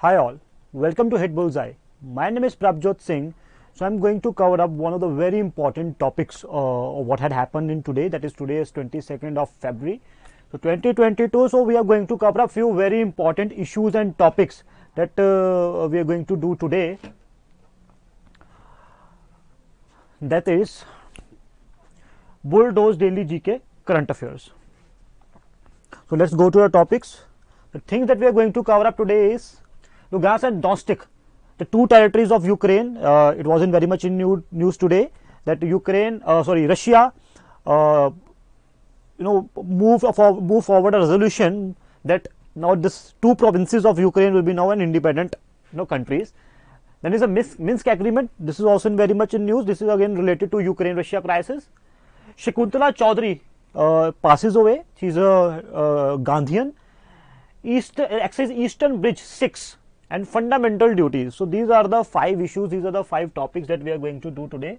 Hi all, welcome to HitBullsEye. My name is Prabjot Singh. So I'm going to cover up one of the very important topics of what had happened in today. That is, today is 22nd of February. So 2022. So we are going to cover up few very important issues and topics that we are going to do today. That is Bulldoze Daily GK Current Affairs. So let's go to the topics. The things that we are going to cover up today is Lugansk and Donetsk, the two territories of Ukraine. It wasn't very much in news today that Russia, move forward a resolution that now this two provinces of Ukraine will be now an independent, countries. Then is a Minsk Agreement. This is also very much in news. This is again related to Ukraine-Russia crisis. Shakuntala Choudhary passes away. She's a Gandhian. Access Eastern Bridge 6 and fundamental duties. So these are the 5 issues. These are the 5 topics that we are going to do today.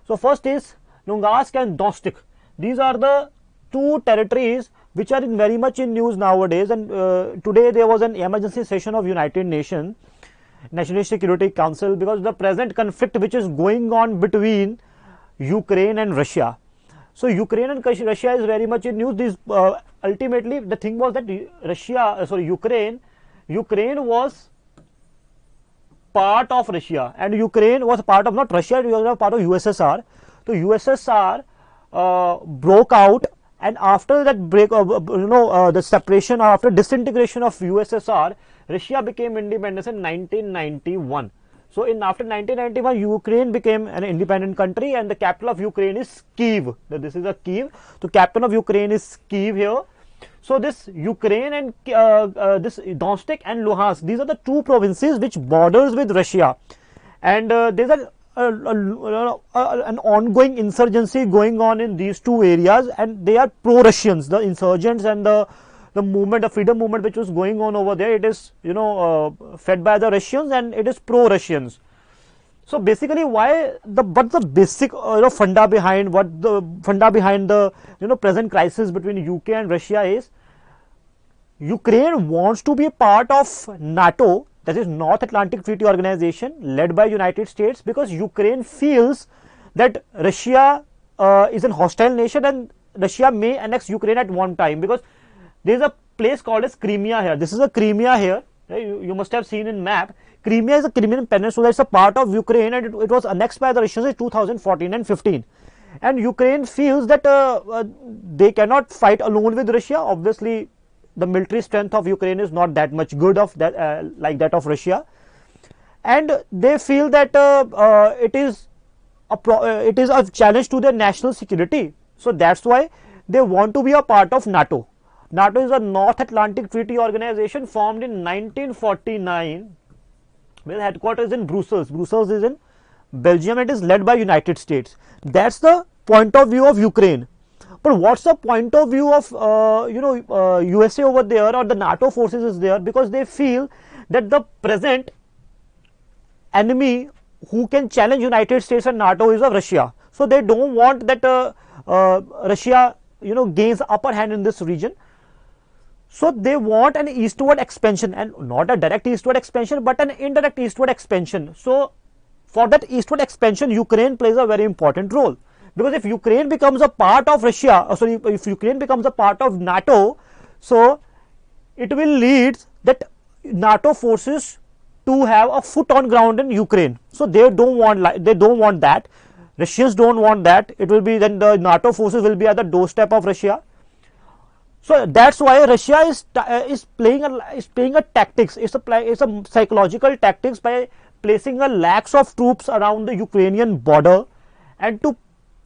So first is Lugansk and Donetsk. These are the two territories which are very much in news nowadays. And today there was an emergency session of United Nations National Security Council because the present conflict which is going on between Ukraine and Russia. So Ukraine and Russia is very much in news. This ultimately the thing was that Ukraine was part of Russia and Ukraine was part of not Russia, it was part of USSR. So USSR broke out, and after that break of the separation, after disintegration of USSR, Russia became independent in 1991. So after 1991, Ukraine became an independent country, and the capital of Ukraine is Kyiv. This is a Kyiv. So capital of Ukraine is Kyiv here. So this Ukraine and this Donetsk and Luhansk, these are the two provinces which borders with Russia, and there's an ongoing insurgency going on in these two areas, and they are pro-Russians. The insurgents and the movement, the freedom movement which was going on over there, it is fed by the Russians and it is pro-Russians. So basically, what's the basic funda behind the present crisis between UK and Russia is Ukraine wants to be a part of NATO, that is North Atlantic Treaty Organization, led by United States, because Ukraine feels that Russia is a hostile nation and Russia may annex Ukraine at one time, because there is a place called as Crimea here. This is a Crimea here. You must have seen in map. Crimea is a Crimean peninsula. It's a part of Ukraine, and it was annexed by the Russians in 2014 and 15. And Ukraine feels that they cannot fight alone with Russia. Obviously, the military strength of Ukraine is not that much good like that of Russia, and they feel that it is a challenge to their national security. So that's why they want to be a part of NATO. NATO is a North Atlantic Treaty Organization formed in 1949 with headquarters in Brussels. Brussels is in Belgium. It is led by United States. That's the point of view of Ukraine. But what's the point of view of USA over there, or the NATO forces is there? Because they feel that the present enemy who can challenge United States and NATO is of Russia. So they don't want that Russia gains upper hand in this region. So they want an eastward expansion, and not a direct eastward expansion but an indirect eastward expansion. So for that eastward expansion, Ukraine plays a very important role, because if Ukraine becomes a part of Russia, if Ukraine becomes a part of NATO, so it will lead that NATO forces to have a foot on ground in Ukraine. So they don't want that. Russians don't want that. It will be then the NATO forces will be at the doorstep of Russia. So that's why Russia is playing a tactics. It's a psychological tactics by placing a lakhs of troops around the Ukrainian border, and to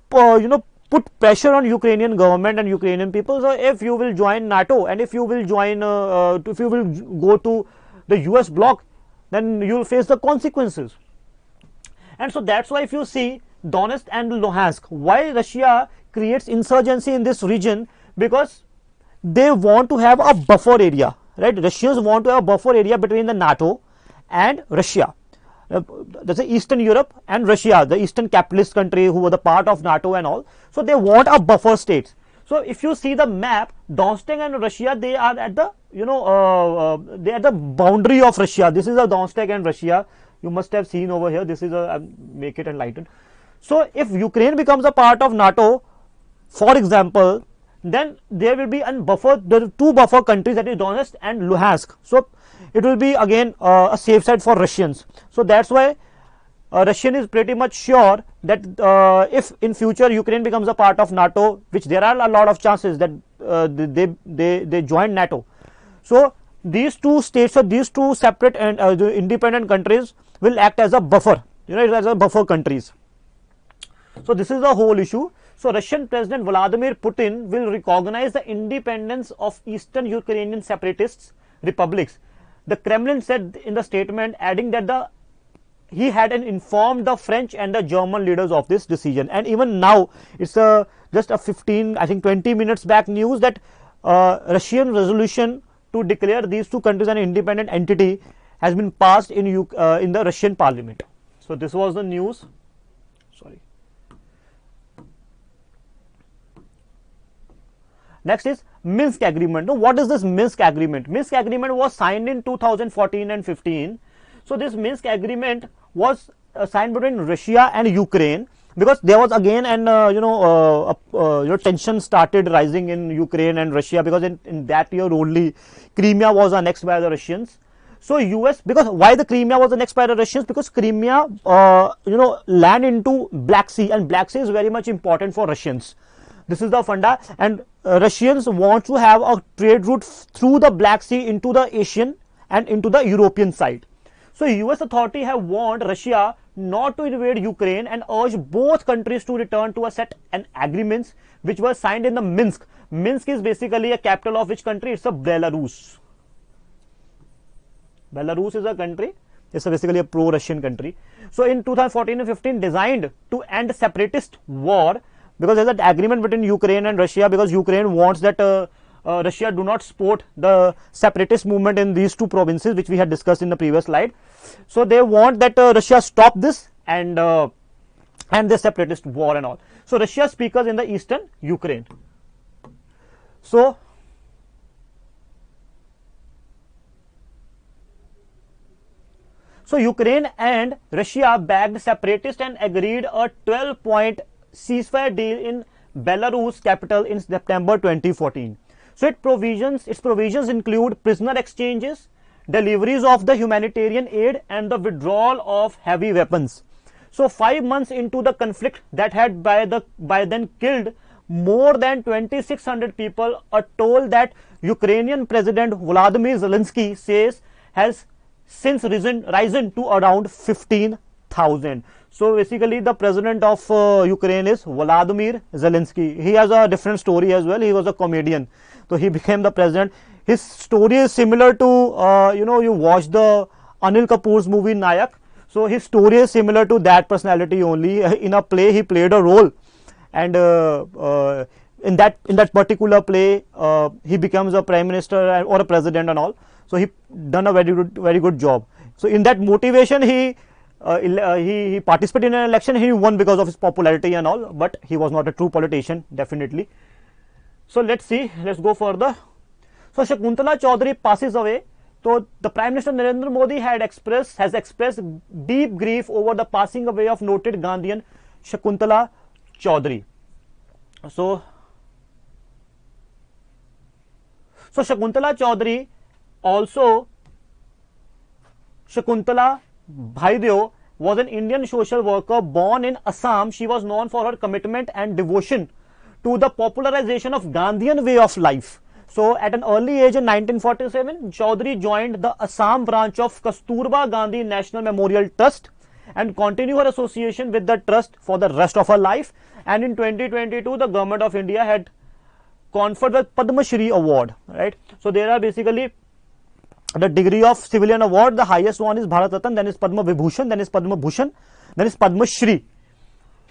put pressure on Ukrainian government and Ukrainian people. So if you will join NATO, and if you will go to the US bloc, then you will face the consequences. And so that's why if you see Donetsk and Luhansk, why Russia creates insurgency in this region, because they want to have a buffer area, right? Russians want to have a buffer area between the NATO and Russia. That's Eastern Europe and Russia, the Eastern capitalist country who were the part of NATO and all. So they want a buffer state. So if you see the map, Donetsk and Russia, they are at the they are the boundary of Russia. This is a Donetsk and Russia. You must have seen over here. This is a make it enlightened. So if Ukraine becomes a part of NATO, for example, then there will be there are two buffer countries, that is Donetsk and Lugansk. So it will be again a safe side for Russians. So that's why Russian is pretty much sure that if in future Ukraine becomes a part of NATO, which there are a lot of chances that they join NATO. So these two states or these two separate and independent countries will act as a buffer, as a buffer countries. So this is the whole issue. So Russian President Vladimir Putin will recognize the independence of Eastern Ukrainian separatists republics. The Kremlin said in the statement, adding that he had informed the French and the German leaders of this decision. And even now, it's just a 20 minutes back news that Russian resolution to declare these two countries an independent entity has been passed in the Russian parliament. So this was the news. Sorry. Next is Minsk Agreement. Now, what is this Minsk Agreement? Minsk Agreement was signed in 2014 and 15. So this Minsk Agreement was signed between Russia and Ukraine, because there was again tension started rising in Ukraine and Russia, because in that year only Crimea was annexed by the Russians. So US, because why the Crimea was annexed by the Russians? Because Crimea land into Black Sea, and Black Sea is very much important for Russians. This is the funda, and Russians want to have a trade route through the Black Sea into the Asian and into the European side. So US authority have warned Russia not to invade Ukraine and urged both countries to return to a set and agreements which were signed in the Minsk. Minsk is basically a capital of which country? It's a Belarus. Belarus is a country. It's basically a pro-Russian country. So in 2014 and 15, designed to end separatist war, because there's an agreement between Ukraine and Russia, because Ukraine wants that Russia do not support the separatist movement in these two provinces, which we had discussed in the previous slide. So they want that Russia stop this and the separatist war and all. So Russia speakers in the eastern Ukraine. So Ukraine and Russia backed separatists and agreed a 12-point ceasefire deal in Belarus capital in September 2014. So its provisions include prisoner exchanges, deliveries of the humanitarian aid, and the withdrawal of heavy weapons. So 5 months into the conflict that had by then killed more than 2,600 people, a toll that Ukrainian President Volodymyr Zelensky says has since risen to around 15,000. So basically the president of Ukraine is Volodymyr Zelensky. He has a different story as well. He was a comedian, so he became the president. His story is similar to you watch the Anil Kapoor's movie Nayak. So his story is similar to that personality only. In a play he played a role, and in that particular play he becomes a prime minister or a president and all. So he done a very good job. So in that motivation he participated in an election. He won because of his popularity and all, but he was not a true politician, definitely. So let's go further. So Shakuntala Choudhary passes away. So the Prime Minister Narendra Modi has expressed deep grief over the passing away of noted Gandhian Shakuntala Choudhary. So Shakuntala Choudhary, also Shakuntala Bhaideo, was an Indian social worker born in Assam. She was known for her commitment and devotion to the popularization of Gandhian way of life. So at an early age in 1947, Choudhary joined the Assam branch of Kasturba Gandhi National Memorial Trust and continued her association with the trust for the rest of her life. And in 2022, the government of India had conferred the Padma Shri award, right? So there are basically the degree of civilian award. The highest one is Bharat Ratna, then is Padma Vibhushan, then is Padma Bhushan, then is Padma Shri.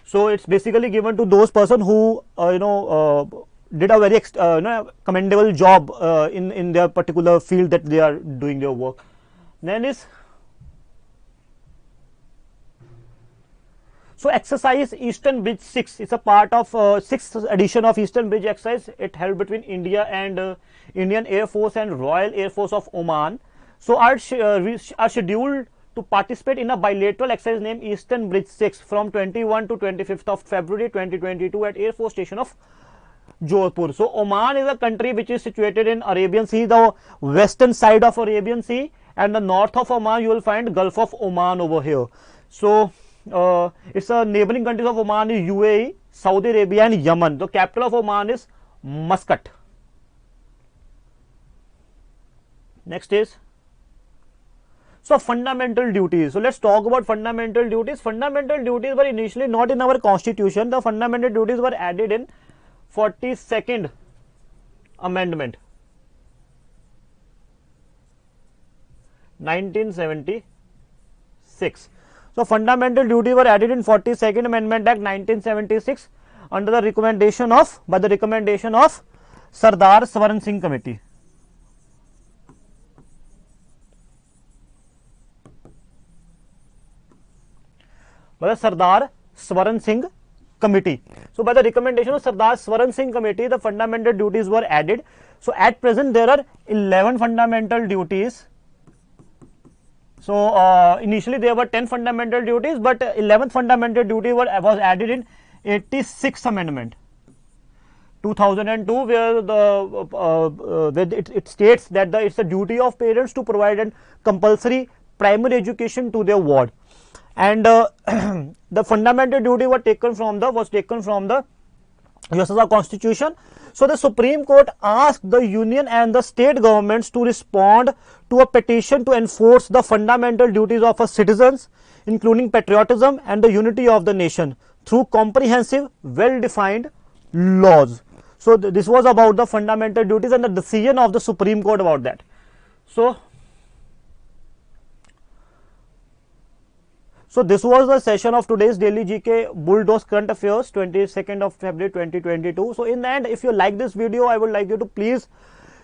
So it's basically given to those person who did a very commendable job in their particular field that they are doing their work. Then is So exercise Eastern Bridge 6 is a part of 6th edition of Eastern Bridge exercise. It held between India and Indian Air Force and Royal Air Force of Oman. So we are scheduled to participate in a bilateral exercise named Eastern Bridge 6 from 21 to 25th of February 2022 at Air Force Station of Jodhpur. So Oman is a country which is situated in Arabian Sea, the western side of Arabian Sea, and the north of Oman you will find Gulf of Oman over here. So it's a neighboring countries of Oman is UAE, Saudi Arabia and Yemen. The capital of Oman is Muscat. Next is fundamental duties. So let's talk about fundamental duties. Fundamental duties were initially not in our constitution. The fundamental duties were added in 42nd Amendment 1976. So fundamental duties were added in 42nd Amendment Act 1976 under the recommendation of Sardar Swaran Singh Committee. By the Sardar Swaran Singh Committee. So by the recommendation of Sardar Swaran Singh Committee, the fundamental duties were added. So at present there are 11 fundamental duties. So initially there were 10 fundamental duties, but 11th fundamental duty was added in 86th Amendment 2002, where it states that it's the duty of parents to provide a compulsory primary education to their ward. And the fundamental duty was taken from the USSR Constitution. So the Supreme Court asked the union and the state governments to respond to a petition to enforce the fundamental duties of citizens, including patriotism and the unity of the nation, through comprehensive, well-defined laws. So this was about the fundamental duties and the decision of the Supreme Court about that. So this was the session of today's daily GK Bulldoze Current Affairs, 22nd of February 2022. So in the end, if you like this video, I would like you to please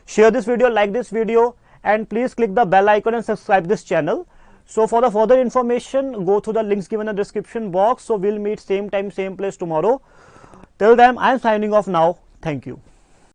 share this video, like this video, and please click the bell icon and subscribe this channel. So for the further information, go through the links given in the description box. So we'll meet same time, same place tomorrow. Till then, I am signing off now. Thank you.